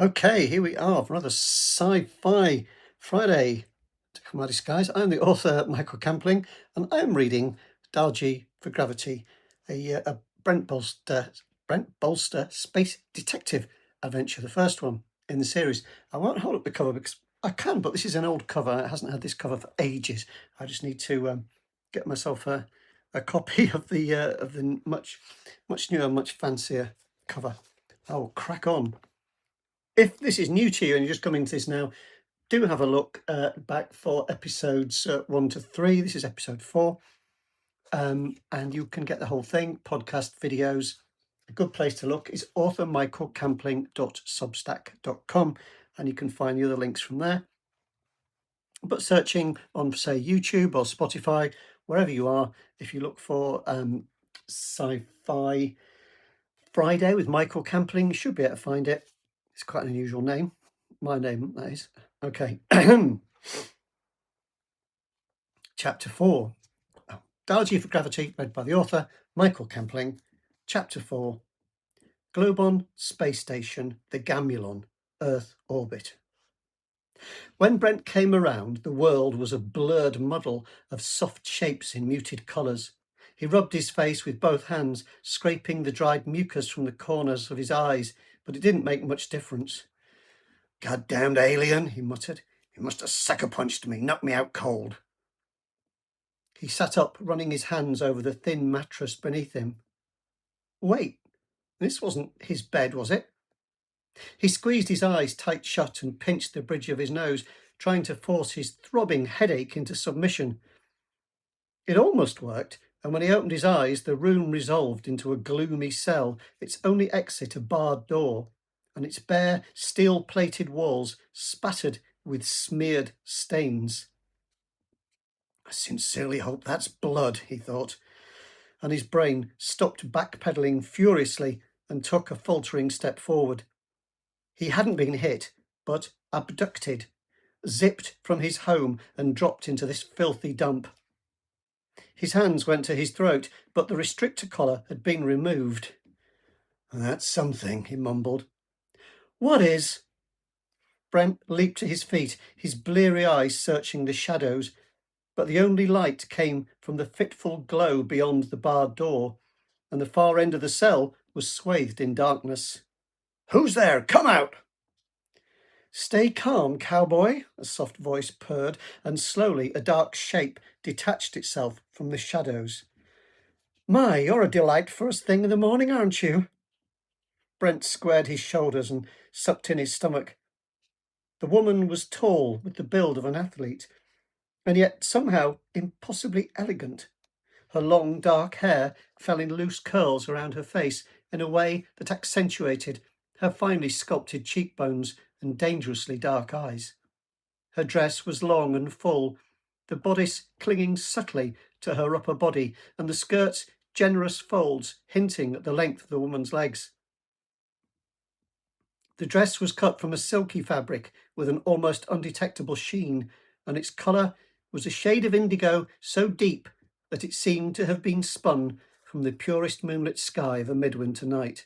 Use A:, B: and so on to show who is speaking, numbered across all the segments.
A: Okay, here we are for another Sci-Fi Friday. To come out of skies, I'm the author Michael Campling, and I am reading Dalgy for Gravity, a Brent Bolster space detective adventure, the first one in the series. I won't hold up the cover because I can, but this is an old cover. It hasn't had this cover for ages. I just need to get myself a copy of the much newer, much fancier cover. I will crack on. If this is new to you and you're just coming to this now, do have a look back for episodes 1 to 3. This is episode 4. And you can get the whole thing, podcast, videos. A good place to look is authormichaelcampling.substack.com, and you can find the other links from there. But searching on, say, YouTube or Spotify, wherever you are, if you look for Sci-Fi Friday with Michael Campling, you should be able to find it. It's quite an unusual name. My name, that is. Okay. Chapter 4. Dalgy for Gravity, read by the author, Michael Campling. Chapter 4. Globon Space Station, the Gamulon, Earth Orbit. When Brent came around, the world was a blurred muddle of soft shapes in muted colours. He rubbed his face with both hands, scraping the dried mucus from the corners of his eyes, but it didn't make much difference. "Goddamned alien," he muttered. "He must have sucker-punched me, knocked me out cold." He sat up, running his hands over the thin mattress beneath him. Wait, this wasn't his bed, was it? He squeezed his eyes tight shut and pinched the bridge of his nose, trying to force his throbbing headache into submission. It almost worked, and when he opened his eyes, the room resolved into a gloomy cell, its only exit a barred door, and its bare, steel-plated walls spattered with smeared stains. "I sincerely hope that's blood," he thought, and his brain stopped backpedaling furiously and took a faltering step forward. He hadn't been hit, but abducted, zipped from his home and dropped into this filthy dump. His hands went to his throat, but the restrictor collar had been removed. "That's something," he mumbled. "What is?" Brent leaped to his feet, his bleary eyes searching the shadows, but the only light came from the fitful glow beyond the barred door, and the far end of the cell was swathed in darkness. "Who's there? Come out!" "Stay calm, cowboy," a soft voice purred, and slowly a dark shape detached itself from the shadows. "My, you're a delight first thing in the morning, aren't you?" Brent squared his shoulders and sucked in his stomach. The woman was tall, with the build of an athlete, and yet somehow impossibly elegant. Her long, dark hair fell in loose curls around her face in a way that accentuated her finely sculpted cheekbones and dangerously dark eyes. Her dress was long and full, the bodice clinging subtly to her upper body, and the skirt's generous folds hinting at the length of the woman's legs. The dress was cut from a silky fabric with an almost undetectable sheen, and its colour was a shade of indigo so deep that it seemed to have been spun from the purest moonlit sky of a midwinter night.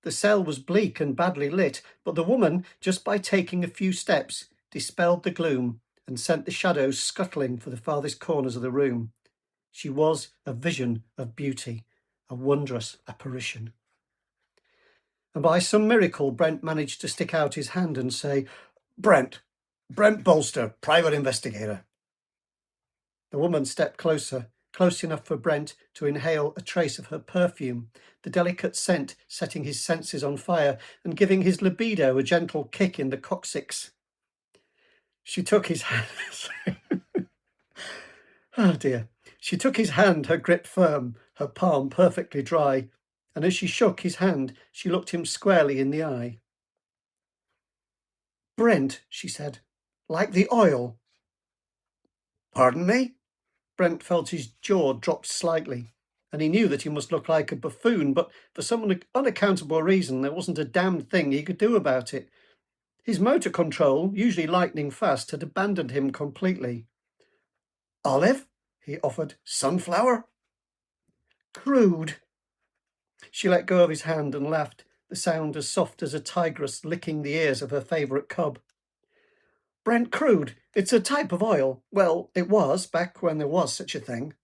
A: The cell was bleak and badly lit, but the woman, just by taking a few steps, dispelled the gloom and sent the shadows scuttling for the farthest corners of the room. She was a vision of beauty, a wondrous apparition. And by some miracle, Brent managed to stick out his hand and say, Brent Bolster, private investigator." The woman stepped closer, close enough for Brent to inhale a trace of her perfume, the delicate scent setting his senses on fire and giving his libido a gentle kick in the coccyx. She took his hand. Oh dear. She took his hand, her grip firm, her palm perfectly dry, and as she shook his hand, she looked him squarely in the eye. "Brent," she said, "like the oil." "Pardon me?" Brent felt his jaw drop slightly, and he knew that he must look like a buffoon, but for some unaccountable reason there wasn't a damned thing he could do about it. His motor control, usually lightning fast, had abandoned him completely. "Olive?" he offered. "Sunflower?" "Crude." She let go of his hand and laughed, the sound as soft as a tigress licking the ears of her favourite cub. Brent crude. It's a type of oil. Well, it was, back when there was such a thing.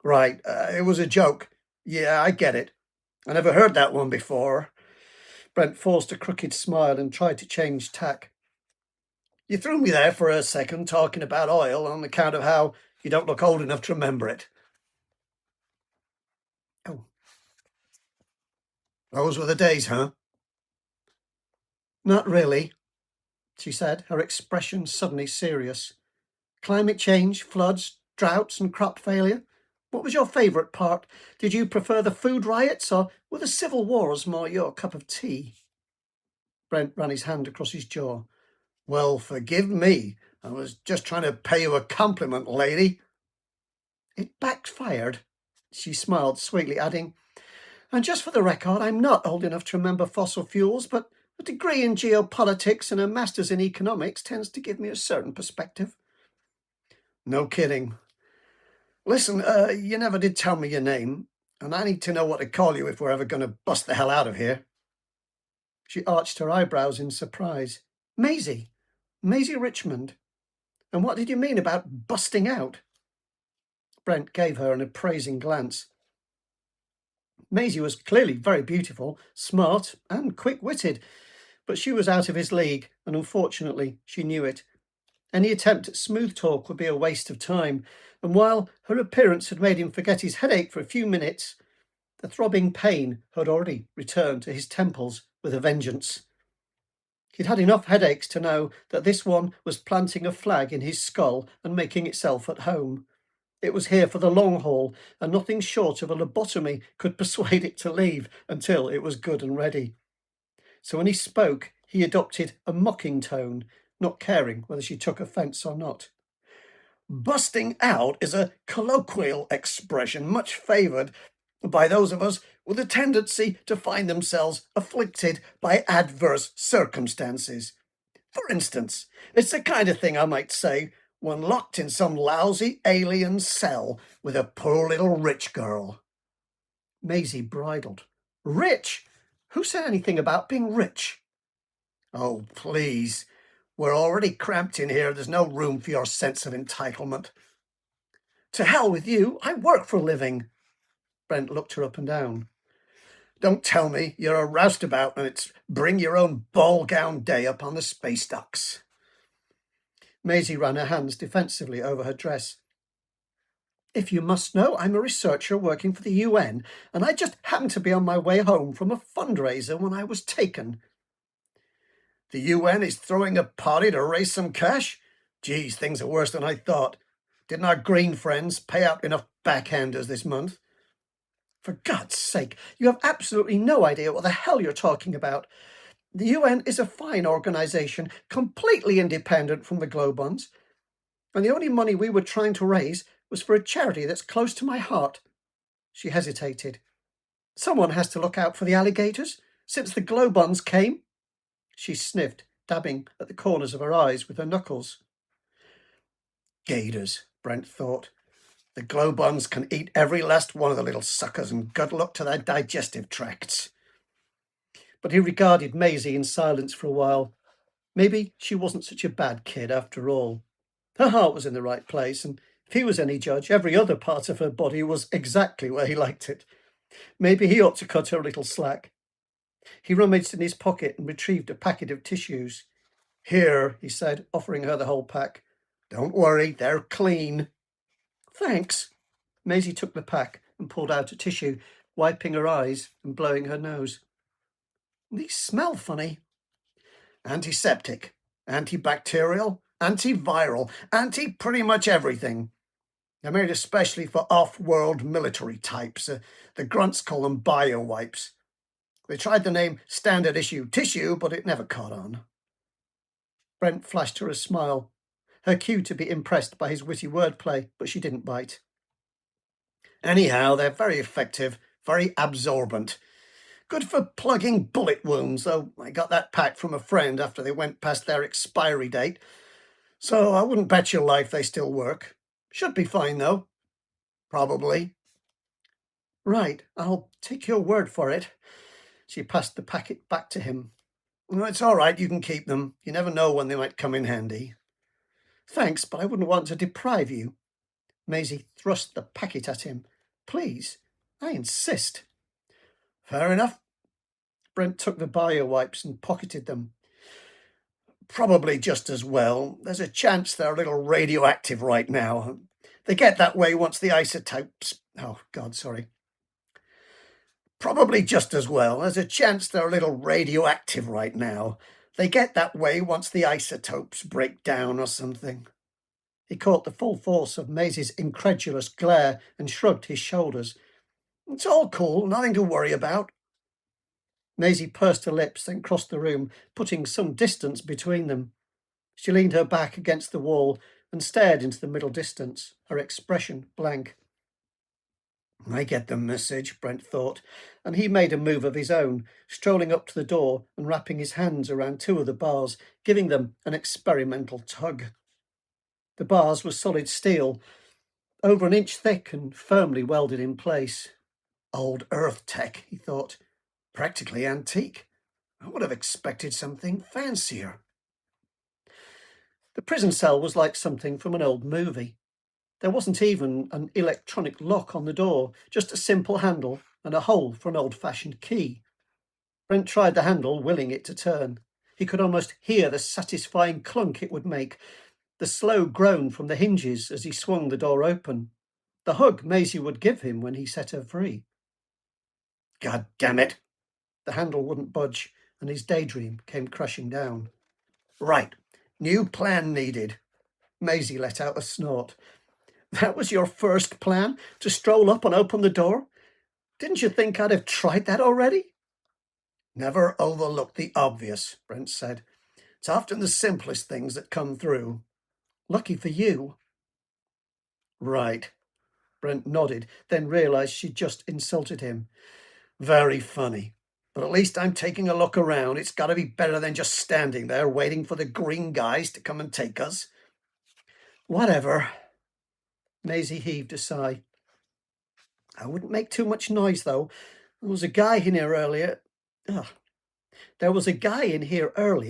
A: Right, it was a joke. Yeah, I get it. I never heard that one before. Brent forced a crooked smile and tried to change tack. You threw me there for a second talking about oil on account of how you don't look old enough to remember it. Oh, those were the days, huh? Not really, she said, her expression suddenly serious. Climate change, floods, droughts and crop failure. What was your favourite part? Did you prefer the food riots, or were the civil wars more your cup of tea? Brent ran his hand across his jaw. Well, forgive me. I was just trying to pay you a compliment, lady. It backfired. She smiled sweetly, adding, and just for the record, I'm not old enough to remember fossil fuels, but a degree in geopolitics and a master's in economics tends to give me a certain perspective. No kidding. Listen, you never did tell me your name, and I need to know what to call you if we're ever going to bust the hell out of here. She arched her eyebrows in surprise. Maisie Richmond. And what did you mean about busting out? Brent gave her an appraising glance. Maisie was clearly very beautiful, smart, and quick-witted, but she was out of his league, and unfortunately she knew it. Any attempt at smooth talk would be a waste of time, and while her appearance had made him forget his headache for a few minutes, the throbbing pain had already returned to his temples with a vengeance. He'd had enough headaches to know that this one was planting a flag in his skull and making itself at home. It was here for the long haul, and nothing short of a lobotomy could persuade it to leave until it was good and ready. So when he spoke, he adopted a mocking tone, not caring whether she took offence or not. Busting out is a colloquial expression much favoured by those of us with a tendency to find themselves afflicted by adverse circumstances. For instance, it's the kind of thing I might say when locked in some lousy alien cell with a poor little rich girl. Maisie bridled. Rich? Who said anything about being rich? Oh, please. We're already cramped in here. There's no room for your sense of entitlement. To hell with you. I work for a living. Brent looked her up and down. Don't tell me you're a roustabout and it's bring your own ball gown day up on the space docks. Maisie ran her hands defensively over her dress. If you must know, I'm a researcher working for the UN, and I just happened to be on my way home from a fundraiser when I was taken. The UN is throwing a party to raise some cash? Geez, things are worse than I thought. Didn't our green friends pay out enough backhanders this month? For God's sake, you have absolutely no idea what the hell you're talking about. The UN is a fine organisation, completely independent from the Globons, and the only money we were trying to raise was for a charity that's close to my heart. She hesitated. Someone has to look out for the alligators. Since the Globons came, she sniffed, dabbing at the corners of her eyes with her knuckles. Gators, Brent thought. The Globons can eat every last one of the little suckers, and good luck to their digestive tracts. But he regarded Maisie in silence for a while. Maybe she wasn't such a bad kid after all. Her heart was in the right place, and if he was any judge, every other part of her body was exactly where he liked it. Maybe he ought to cut her a little slack. He rummaged in his pocket and retrieved a packet of tissues. Here, he said, offering her the whole pack. Don't worry, they're clean. Thanks. Maisie took the pack and pulled out a tissue, wiping her eyes and blowing her nose. These smell funny. Antiseptic, antibacterial, antiviral, pretty much everything. They're made especially for off-world military types. The grunts call them bio-wipes. They tried the name standard issue tissue, but it never caught on. Brent flashed her a smile, her cue to be impressed by his witty wordplay, but she didn't bite. Anyhow, they're very effective, very absorbent. Good for plugging bullet wounds, though I got that pack from a friend after they went past their expiry date, so I wouldn't bet your life they still work. Should be fine, though. Probably. Right, I'll take your word for it. She passed the packet back to him. "Oh, it's all right, you can keep them. You never know when they might come in handy." "Thanks, but I wouldn't want to deprive you." Maisie thrust the packet at him. "Please, I insist." "Fair enough." Brent took the bio wipes and pocketed them. "Probably just as well. There's a chance they're a little radioactive right now. They get that way once the isotopes... Oh, God, sorry. Probably just as well. There's a chance they're a little radioactive right now. They get that way once the isotopes break down or something." He caught the full force of Maisie's incredulous glare and shrugged his shoulders. "It's all cool, nothing to worry about." Maisie pursed her lips, then crossed the room, putting some distance between them. She leaned her back against the wall and stared into the middle distance, her expression blank. "I get the message," Brent thought, and he made a move of his own, strolling up to the door and wrapping his hands around two of the bars, giving them an experimental tug. The bars were solid steel, over an inch thick and firmly welded in place. Old Earth tech, he thought. Practically antique. I would have expected something fancier. The prison cell was like something from an old movie. There wasn't even an electronic lock on the door, just a simple handle and a hole for an old-fashioned key. Brent tried the handle, willing it to turn. He could almost hear the satisfying clunk it would make, the slow groan from the hinges as he swung the door open, the hug Maisie would give him when he set her free. God damn it! The handle wouldn't budge, and his daydream came crashing down. Right, new plan needed. Maisie let out a snort. That was your first plan? To stroll up and open the door? Didn't you think I'd have tried that already? Never overlook the obvious, Brent said. It's often the simplest things that come through. Lucky for you. Right. Brent nodded, then realized she'd just insulted him. Very funny. But at least I'm taking a look around. It's got to be better than just standing there waiting for the green guys to come and take us. Whatever. Maisie heaved a sigh. I wouldn't make too much noise, though. There was a guy in here earlier.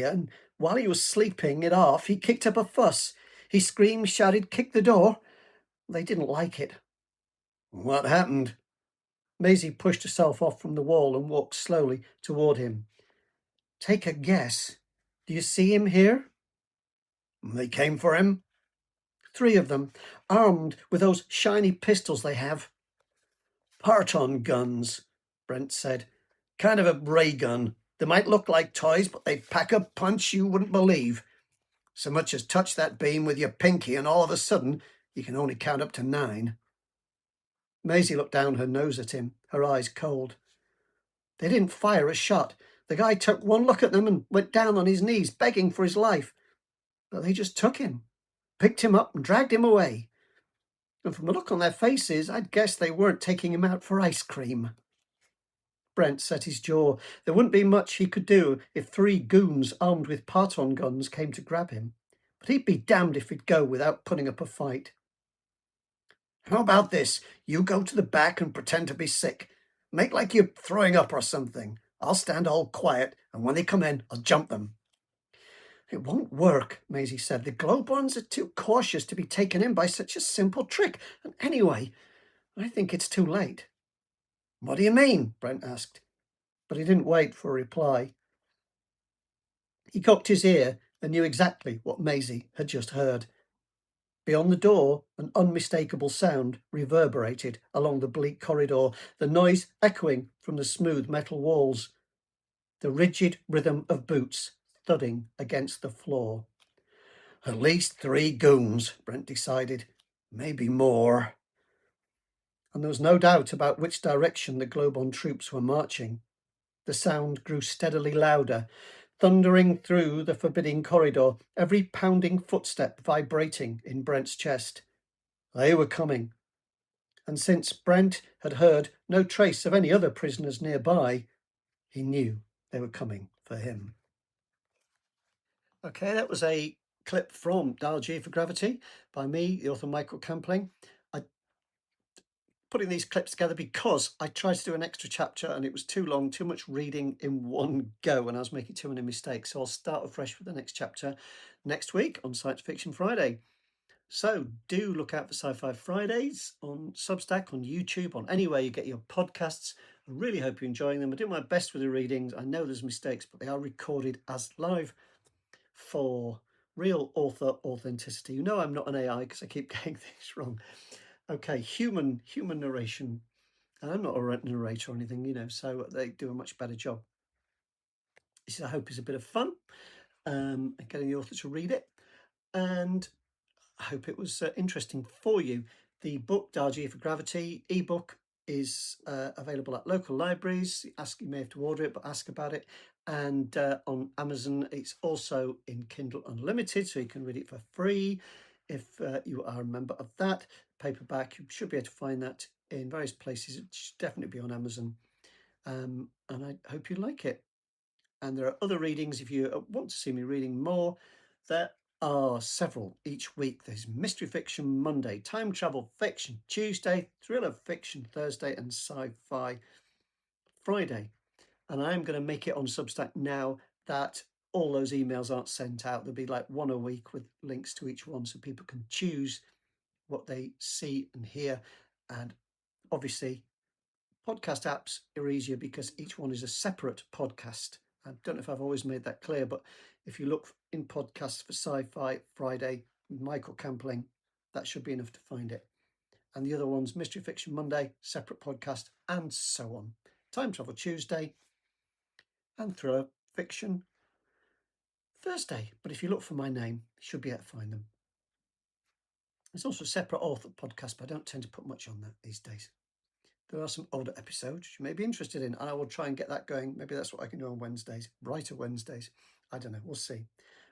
A: And while he was sleeping it off, he kicked up a fuss. He screamed, shouted, kick the door. They didn't like it. What happened? Maisie pushed herself off from the wall and walked slowly toward him. Take a guess. Do you see him here? They came for him? 3 of them, armed with those shiny pistols they have. Parton guns, Brent said. Kind of a ray gun. They might look like toys, but they pack a punch you wouldn't believe. So much as touch that beam with your pinky, and all of a sudden, you can only count up to 9. Maisie looked down her nose at him, her eyes cold. They didn't fire a shot. The guy took one look at them and went down on his knees, begging for his life. But they just took him, picked him up and dragged him away. And from the look on their faces, I'd guess they weren't taking him out for ice cream. Brent set his jaw. There wouldn't be much he could do if 3 goons armed with parton guns came to grab him. But he'd be damned if he'd go without putting up a fight. How about this? You go to the back and pretend to be sick. Make like you're throwing up or something. I'll stand all quiet, and when they come in, I'll jump them. It won't work, Maisie said. The glowbombs are too cautious to be taken in by such a simple trick. And anyway, I think it's too late. What do you mean? Brent asked. But he didn't wait for a reply. He cocked his ear and knew exactly what Maisie had just heard. Beyond the door, an unmistakable sound reverberated along the bleak corridor, the noise echoing from the smooth metal walls, the rigid rhythm of boots thudding against the floor. At least 3 goons, Brent decided. Maybe more. And there was no doubt about which direction the Globon troops were marching. The sound grew steadily louder, thundering through the forbidding corridor, every pounding footstep vibrating in Brent's chest. They were coming. And since Brent had heard no trace of any other prisoners nearby, he knew they were coming for him. Okay, that was a clip from Dial G for Gravity by me, the author Michael Campling. putting these clips together because I tried to do an extra chapter and it was too long, too much reading in one go, and I was making too many mistakes. So I'll start afresh with the next chapter next week on Science Fiction Friday. So do look out for Sci-Fi Fridays on Substack, on YouTube, on anywhere you get your podcasts. I really hope you're enjoying them. I do my best with the readings. I know there's mistakes, but they are recorded as live for real author authenticity. You know I'm not an AI because I keep getting things wrong. Okay, human narration. And I'm not a narrator or anything, you know, so they do a much better job. This, I hope, is a bit of fun, and getting the author to read it. And I hope it was interesting for you. The book, Dial G for Gravity, ebook, is available at local libraries. You may have to order it, but ask about it. And on Amazon, it's also in Kindle Unlimited, so you can read it for free if you are a member of that. Paperback, you should be able to find that in various places. It should definitely be on Amazon. And I hope you like it. And there are other readings if you want to see me reading more. There are several each week. There's Mystery Fiction Monday, Time Travel Fiction Tuesday, Thriller Fiction Thursday, and Sci-Fi Friday. And I'm going to make it on Substack now that all those emails aren't sent out. There'll be like one a week with links to each one so people can choose what they see and hear. And obviously, podcast apps are easier because each one is a separate podcast. I don't know if I've always made that clear, but if you look in podcasts for Sci-Fi Friday, Michael Campling, that should be enough to find it. And the other ones, Mystery Fiction Monday, separate podcast, and so on. Time Travel Tuesday, and Thriller Fiction Thursday. But if you look for my name, you should be able to find them. There's also a separate author podcast, but I don't tend to put much on that these days. There are some older episodes you may be interested in, and I will try and get that going. Maybe that's what I can do on Wednesdays, brighter Wednesdays. I don't know, we'll see.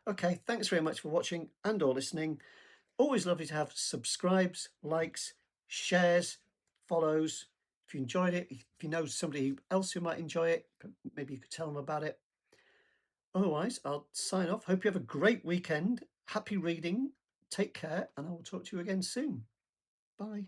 A: Okay, thanks very much for watching and or listening. Always lovely to have subscribes, likes, shares, follows. If you enjoyed it, if you know somebody else who might enjoy it, maybe you could tell them about it. Otherwise, I'll sign off. Hope you have a great weekend. Happy reading. Take care, and I will talk to you again soon. Bye.